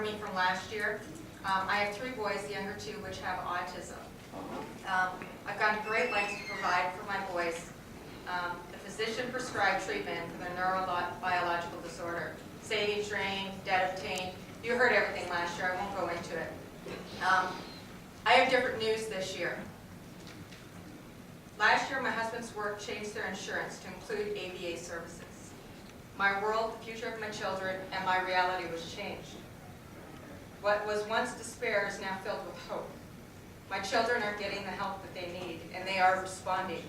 remember me from last year. I have 3 boys, the younger 2, which have autism. I've gone to great lengths to provide for my boys the physician-prescribed treatment for their neurobiological disorder. Sage, rain, dead obtained. You heard everything last year. I won't go into it. I have different news this year. Last year, my husband's work changed their insurance to include ABA services. My world, the future of my children, and my reality was changed. What was once despair is now filled with hope. My children are getting the help that they need, and they are responding.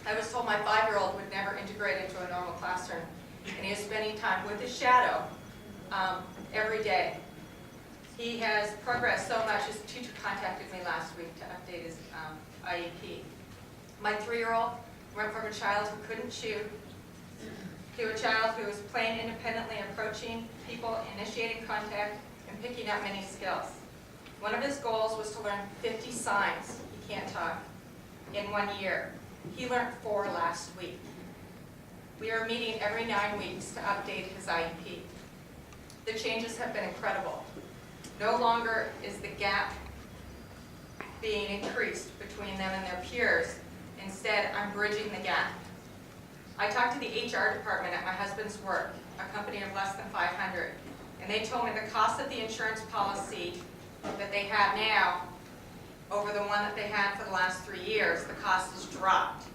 I was told my 5-year-old would never integrate into a normal classroom, and he is spending time with his shadow every day. He has progressed so much, his teacher contacted me last week to update his IEP. My 3-year-old went from a child who couldn't chew to a child who was playing independently, approaching people, initiating contact, and picking up many skills. One of his goals was to learn 50 signs, he can't talk, in 1 year. He learned 4 last week. We are meeting every 9 weeks to update his IEP. The changes have been incredible. No longer is the gap being increased between them and their peers. Instead, I'm bridging the gap. I talked to the HR department at my husband's work, a company of less than 500, and they told me the cost of the insurance policy that they have now over the one that they had for the last 3 years, the cost has dropped.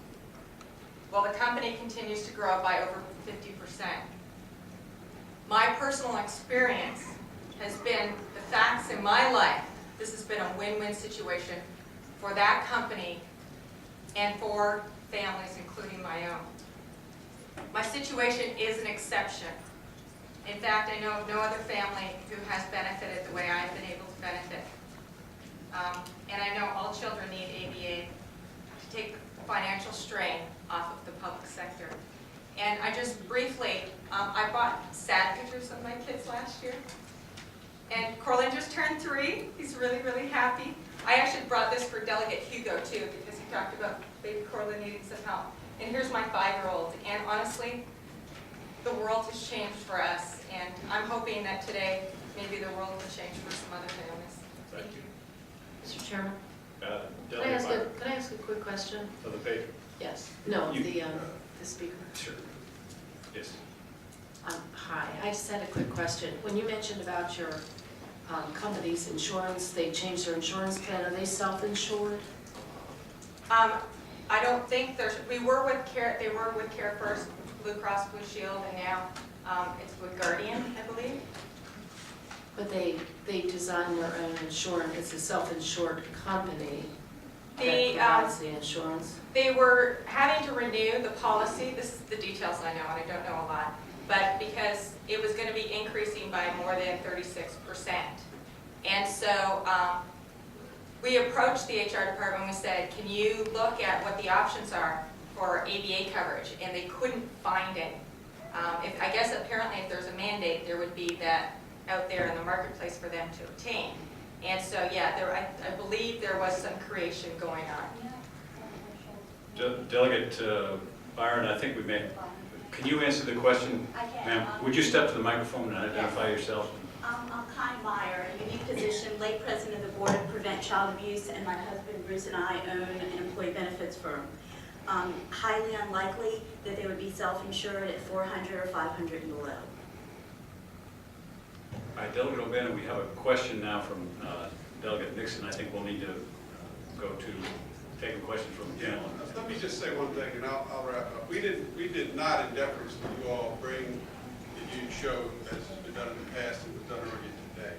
While the company continues to grow by over 50%. My personal experience has been the facts in my life. This has been a win-win situation for that company and for families, including my own. My situation is an exception. In fact, I know of no other family who has benefited the way I've been able to benefit. And I know all children need ABA to take the financial strain off of the public sector. And I just briefly, I bought sad pictures of my kids last year. And Corlin just turned 3. He's really, really happy. I actually brought this for Delegate Hugo too, because he talked about baby Corlin needing some help. And here's my 5-year-old. And honestly, the world has changed for us. And I'm hoping that today, maybe the world will change for some other families. Thank you. Mr. Chairman, can Delegate I ask a quick question? for the paper. Yes. No, You- the speaker. Sure. Yes. Hi, I just had a quick question. When you mentioned about your company's insurance, they changed their insurance plan. Are they self-insured? I don't think there's, they were with Care First, Blue Cross Blue Shield, and now it's with Guardian, I believe. But they design their own insurance. It's a self-insured company that provides the insurance. They were having to renew the policy. This is the details I know, and I don't know a lot. But because it was going to be increasing by more than 36%. And so we approached the HR department and we said, can you look at what the options are for ABA coverage? And they couldn't find it. I guess apparently if there's a mandate, there would be that out there in the marketplace for them to obtain. And so, yeah, I believe there was some creation going on. Delegate Byron, I think we may. Can you answer the question? I can. Ma'am, would you step to the microphone and identify yourself? I'm Connie Meyer, a unique position, late president of the Board of Prevent Child Abuse, and my husband Bruce and I own an employee benefits firm. Highly unlikely that they would be self-insured at 400 or 500 and below. All right, Delegate O'Bannon, we have a question now from Delegate Nixon. I think we'll need to go to taking questions from the panel. Let me just say one thing, and I'll wrap up. We did not, in deference to you all, bring the huge show as has been done in the past and was done earlier today.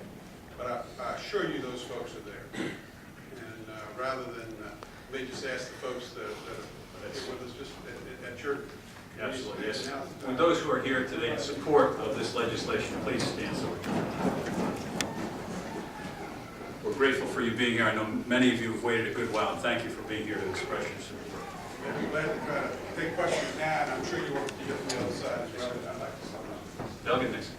But I assure you those folks are there. And rather than, they just ask the folks that are here with us just at your... Absolutely, yes. With those who are here today in support of this legislation, please stand so we can. We're grateful for you being here. I know many of you have waited a good while, and thank you for being here to express your support. I'd be glad to try to take questions now, and I'm sure you want to hear from the other side as well. I'd like to sum up. Delegate Nixon.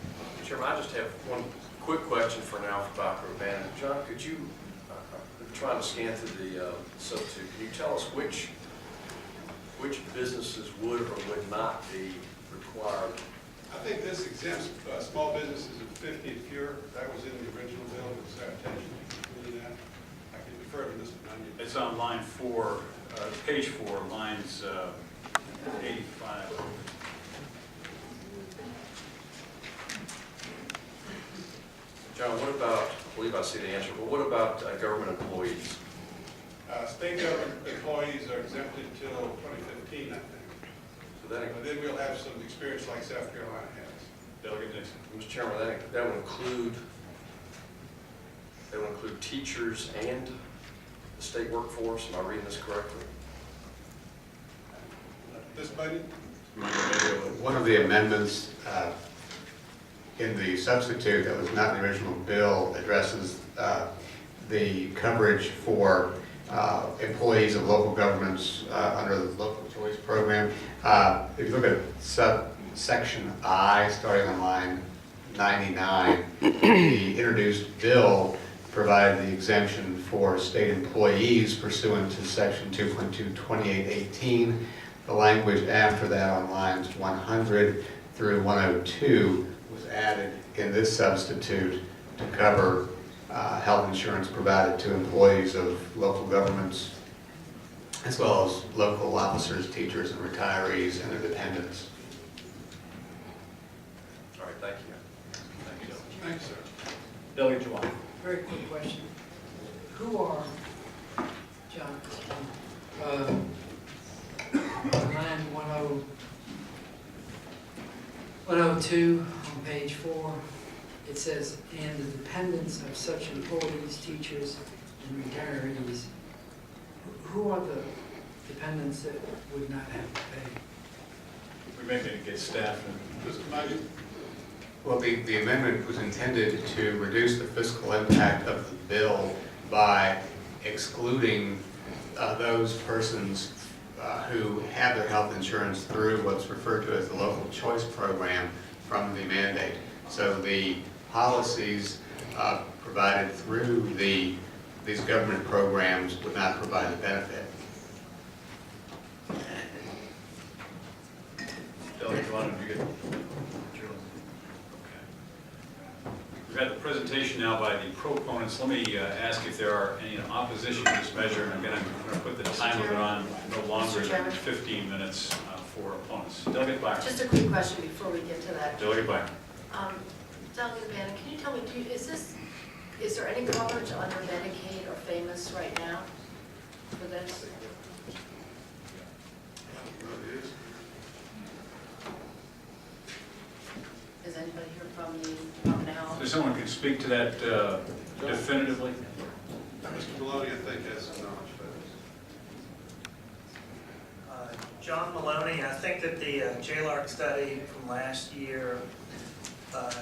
Chairman, I just have one quick question for now for Dr. O'Bannon. John, could you, I'm trying to scan through the substitute, can you tell us which businesses would or would not be required I think this exempts small businesses of 50 and fewer. That was in the original bill. Was that intentional? Including that? I can defer to Mr. Manning. It's on line 4, page 4, lines 85. John, what about, I believe I see the answer, but what about government employees? State government employees are exempted till 2015, I think. So that, But then we'll have some experience like South Carolina has. Delegate Nixon. Mr. Chairman, that would include teachers and the state workforce. Am I reading this correctly? This budget? One of the amendments in the substitute that was not in the original bill addresses the coverage for employees of local governments under the local choice program. If you look at subsection I, starting on line 99, the introduced bill provided the exemption for state employees pursuant to section 2.22818. The language after that on lines 100 through 102 was added in this substitute to cover health insurance provided to employees of local governments, as well as local officers, teachers, and retirees and their dependents. All right, thank you. Thank you. Thanks, sir. Delegate Juwan. Very quick question. Who are, John, line 102 on page 4, it says, and the dependents of such employees, teachers, and retirees. Who are the dependents that would not have to pay? We may need to get staff and Mr. Manning? Well, the amendment was intended to reduce the fiscal impact of the bill by excluding those persons who have their health insurance through what's referred to as the local choice program from the mandate. So the policies provided through these government programs would not provide the benefit. Delegate Juwan, did you get? We've had the presentation now by the proponents. Let me ask if there are any in opposition to this measure. And again, I'm going to put the time limit on no longer than 15 minutes for opponents. Delegate Byron. Just a quick question before we get to that. Delegate Byron. Delegate Bannon, can you tell me, is there any coverage under Medicaid or FAMOS right now for this? Is anybody here from the Department of Health? Is there someone who can speak to that definitively? Mr. Maloney, I think, has some knowledge for this. John Maloney, I think that the JLARC study from last year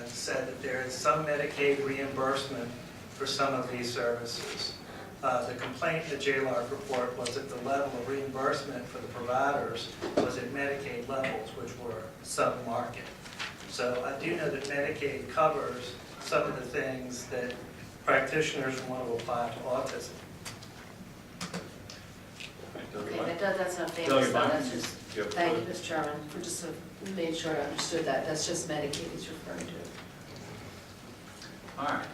said that there is some Medicaid reimbursement for some of these services. The complaint in the JLARC report was that the level of reimbursement for the providers was at Medicaid levels, which were sub-market. So I do know that Medicaid covers some of the things that practitioners want to apply to autism. Okay, that's not Delegate FAMOS, Byron. that's just, Yep. thank you, Mr. Chairman, for just made sure I understood that. That's just Medicaid he's referring to. All right.